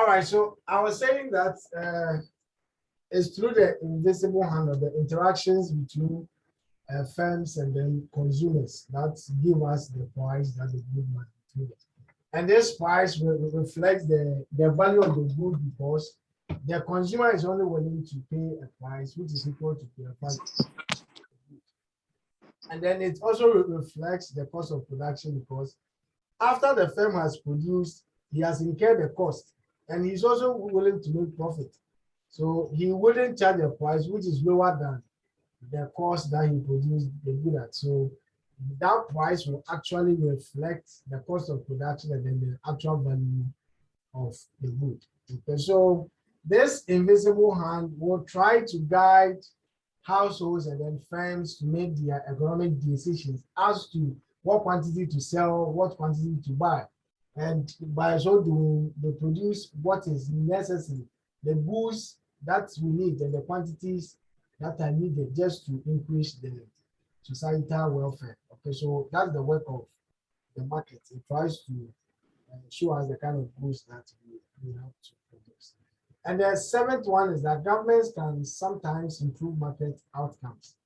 All right, so I was saying that it's through the invisible hand of the interactions between firms and then consumers that give us the price that the good might be. And this price reflects the value of the good because the consumer is only willing to pay a price which is equal to the value. And then it also reflects the cost of production because after the firm has produced, he has incurred the cost and he's also willing to make profit. So he wouldn't charge a price which is lower than the cost that he produced the good at. So that price will actually reflect the cost of production and then the actual value of the good. Okay, so this invisible hand will try to guide households and then firms to make their economic decisions as to what quantity to sell, what quantity to buy. And by so doing, they produce what is necessary, the goods that we need and the quantities that are needed just to increase the societal welfare. Okay, so that's the work of the market. It tries to show us the kind of goods that we have to produce. And the seventh one is that governments can sometimes improve market outcomes.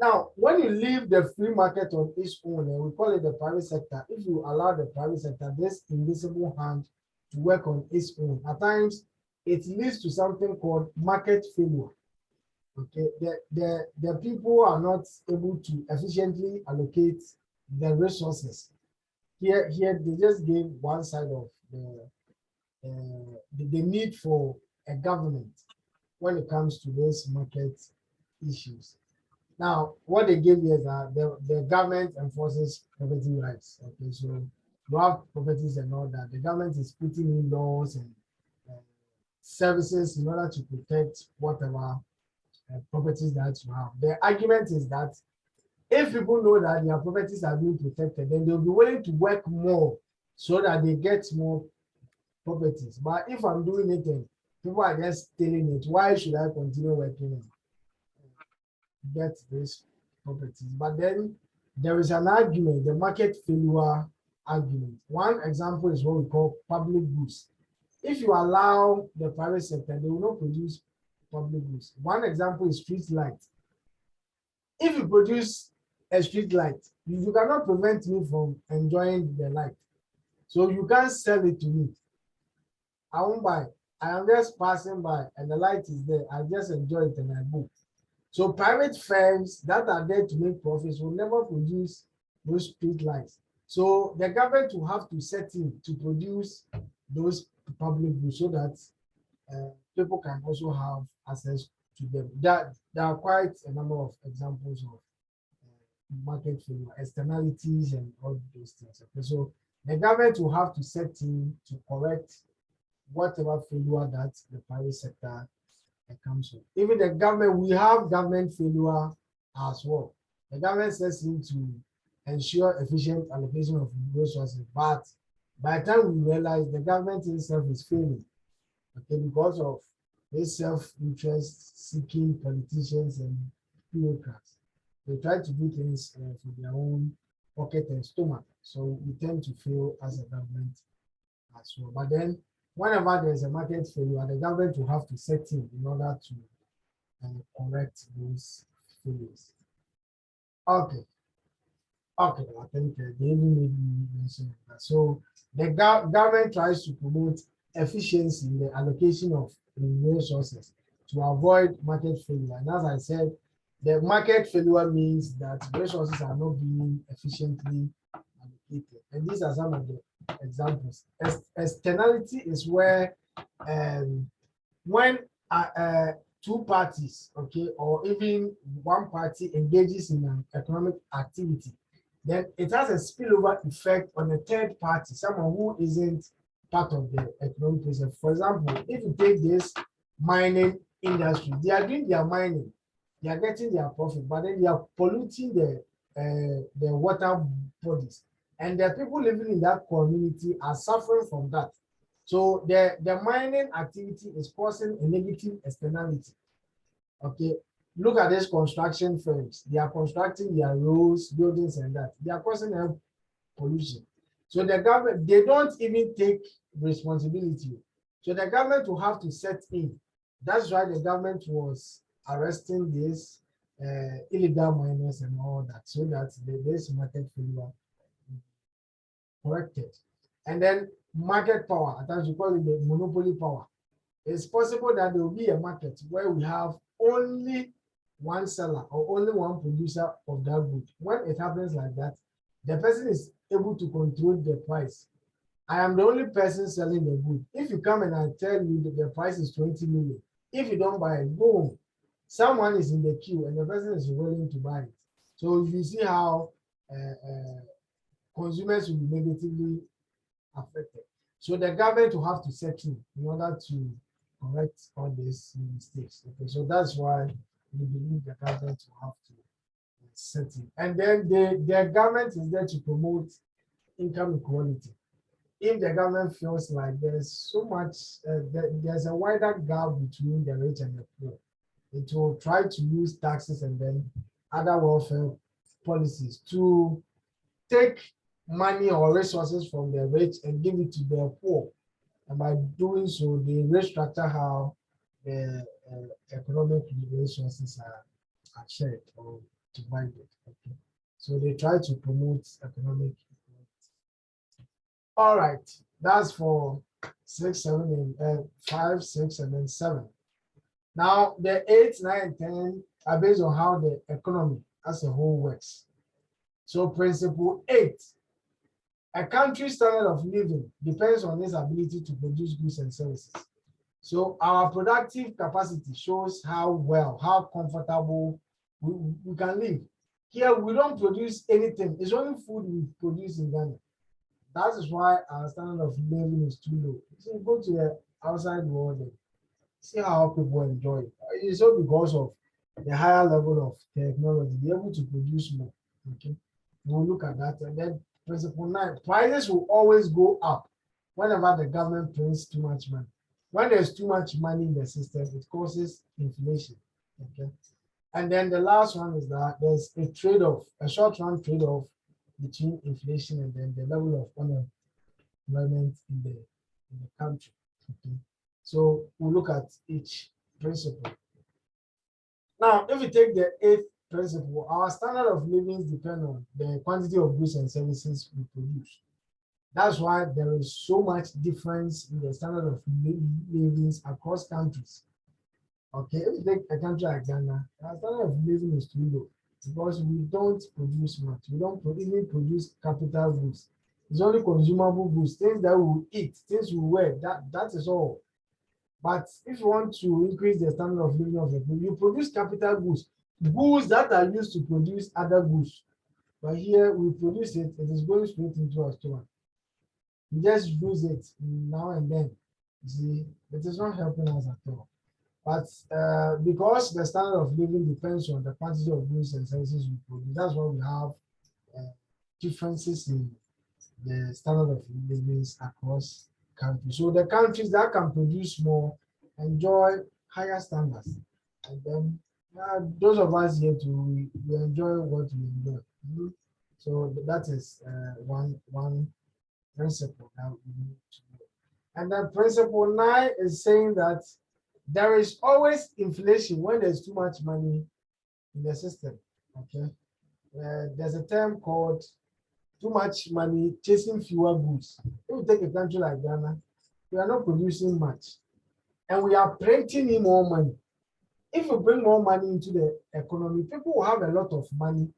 Now, when you leave the free market on its own, and we call it the private sector, if you allow the private sector, this invisible hand to work on its own, at times it leads to something called market failure. Okay, the people are not able to efficiently allocate the resources. Here they just gave one side of the need for a government when it comes to these market issues. Now, what they give here is that the government enforces property rights. Okay, so you have properties and all that. The government is putting in laws and services in order to protect whatever properties that you have. The argument is that if people know that their properties are being protected, then they'll be willing to work more so that they get more properties. But if I'm doing it and people are just stealing it, why should I continue working and get these properties? But then there is an argument, the market failure argument. One example is what we call public goods. If you allow the private sector, they will not produce public goods. One example is street light. If you produce a street light, you cannot prevent me from enjoying the light. So you can't sell it to me. I won't buy. I am just passing by and the light is there. I just enjoy it and I go. So private firms that are there to make profits will never produce those street lights. So the government will have to set in to produce those public goods so that people can also have access to them. There are quite a number of examples of market failure, externalities, and all those things. Okay, so the government will have to set in to correct whatever failure that the private sector comes with. Even the government, we have government failure as well. The government sets in to ensure efficient allocation of resources, but by the time we realize the government itself is failing, okay, because of this self-interest seeking politicians and bureaucrats. They try to do things for their own pocket and stomach. So we tend to fail as a government as well. But then whenever there's a market failure, the government will have to set in order to correct those failures. Okay. Okay, I think they even made me mention that. So the government tries to promote efficiency in the allocation of resources to avoid market failure. And as I said, the market failure means that resources are not being efficiently allocated. And these are some of the examples. Externality is where when two parties, okay, or even one party engages in an economic activity, then it has a spillover effect on a third party, someone who isn't part of the economic process. For example, if you take this mining industry, they are doing their mining, they are getting their profit, but then they are polluting the water bodies. And the people living in that community are suffering from that. So the mining activity is causing a negative externality. Okay, look at these construction firms. They are constructing their roads, buildings, and that. They are causing air pollution. So the government, they don't even take responsibility. So the government will have to set in. That's why the government was arresting these illegal miners and all that, so that this market failure corrected. And then market power, at times we call it the monopoly power. It's possible that there will be a market where we have only one seller or only one producer of that good. When it happens like that, the person is able to control the price. I am the only person selling the good. If you come and I tell you that the price is 20 million, if you don't buy it, boom, someone is in the queue and the person is willing to buy it. So you see how consumers will be negatively affected. So the government will have to settle in order to correct all these mistakes. Okay, so that's why we believe the government will have to settle. And then the government is there to promote income equality. If the government feels like there's so much, there's a wider gap between the rich and the poor, it will try to use taxes and then other welfare policies to take money or resources from the rich and give it to the poor. And by doing so, they restructure how the economic resources are shared or divided. Okay. So they try to promote economic equality. All right, that's for 6, 7, and 5, 6, and then 7. Now the 8, 9, and 10 are based on how the economy as a whole works. So principle 8, a country's standard of living depends on its ability to produce goods and services. So our productive capacity shows how well, how comfortable we can live. Here we don't produce anything. It's only food we produce in Ghana. That is why our standard of living is too low. So you go to the outside world and see how people enjoy it. It's all because of the higher level of technology, be able to produce more. Okay, we'll look at that. And then principle 9, prices will always go up whenever the government prints too much money. When there's too much money in the system, it causes inflation. Okay, and then the last one is that there's a trade-off, a short-run trade-off between inflation and then the level of unemployment in the country. Okay, so we'll look at each principle. Now, if we take the 8th principle, our standard of living depends on the quantity of goods and services we produce. That's why there is so much difference in the standard of living across countries. Okay, if you take a country like Ghana, our standard of living is too low because we don't produce much. We don't even produce capital goods. It's only consumable goods, things that we eat, things we wear. That is all. But if you want to increase the standard of living of the people, you produce capital goods, goods that are used to produce other goods. But here we produce it, it is going straight into our stomach. We just use it now and then. You see, it is not helping us at all. But because the standard of living depends on the quantity of goods and services we produce, that's why we have differences in the standard of living across countries. So the countries that can produce more enjoy higher standards. And then those of us here too, we enjoy what we enjoy. Mm-hmm. So that is one principle that we need to know. And then principle 9 is saying that there is always inflation when there's too much money in the system. Okay, there's a term called too much money chasing fewer goods. If you take a country like Ghana, we are not producing much, and we are printing in more money. If you bring more money into the economy, people will have a lot of money,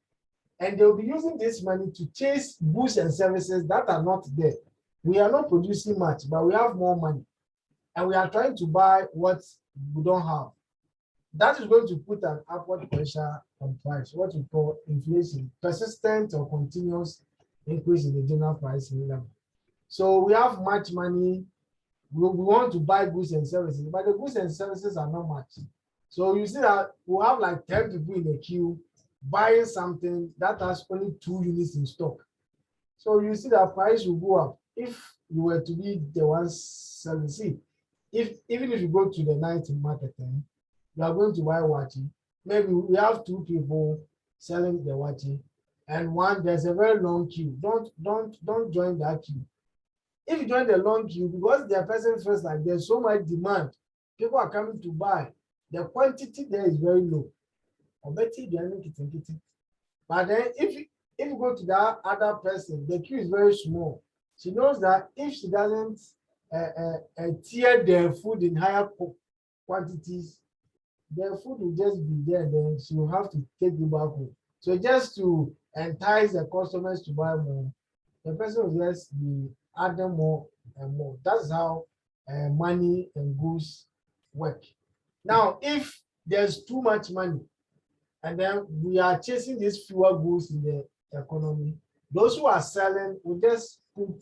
and they'll be using this money to chase goods and services that are not there. We are not producing much, but we have more money. And we are trying to buy what we don't have. That is going to put an upward pressure on price, what we call inflation, persistent or continuous increase in the general price level. So we have much money, we want to buy goods and services, but the goods and services are not much. So you see that we have like 10 people in the queue buying something that has only 2 units in stock. So you see that price will go up if you were to be the ones selling. Even if you go to the night market, you are going to buy wachi. Maybe we have 2 people selling the wachi, and there's a very long queue. Don't join that queue. If you join the long queue, because the person feels like there's so much demand, people are coming to buy, the quantity there is very low. Or better, but then if you go to that other person, the queue is very small. She knows that if she doesn't tear their food in higher quantities, their food will just be there. Then she will have to take it back home. So just to entice the customers to buy more, the person will just be adding more and more. That's how money and goods work. Now, if there's too much money, and then we are chasing these fewer goods in the economy, those who are selling will just put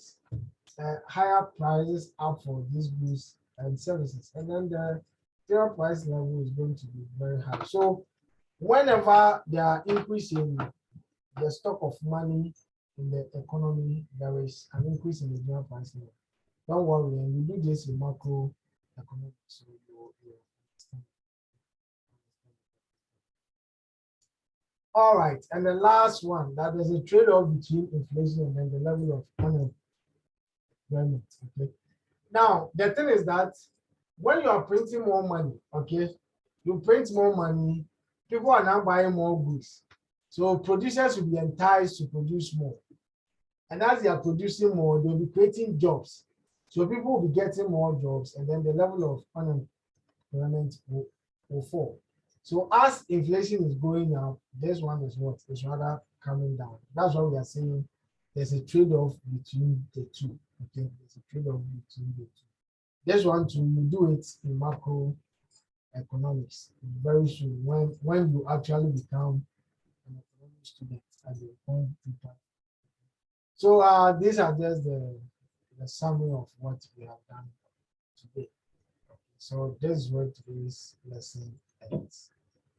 higher prices up for these goods and services, and then the fair price level is going to be very high. So whenever there are increase in the stock of money in the economy, there is an increase in the general price level. Don't worry, and we do this in macro economics. So you understand. All right, and the last one, that there's a trade-off between inflation and then the level of unemployment. Okay. Now, the thing is that when you are printing more money, okay, you print more money, people are now buying more goods. So producers will be enticed to produce more. And as they are producing more, they'll be creating jobs. So people will be getting more jobs, and then the level of unemployment will fall. So as inflation is going up, this one is what is rather coming down. That's why we are saying there's a trade-off between the two. Okay, there's a trade-off between the two. This one too, you do it in macro economics very soon when you actually become an economic student at the point in time. So these are just the summary of what we have done today. So this is where today's lesson ends.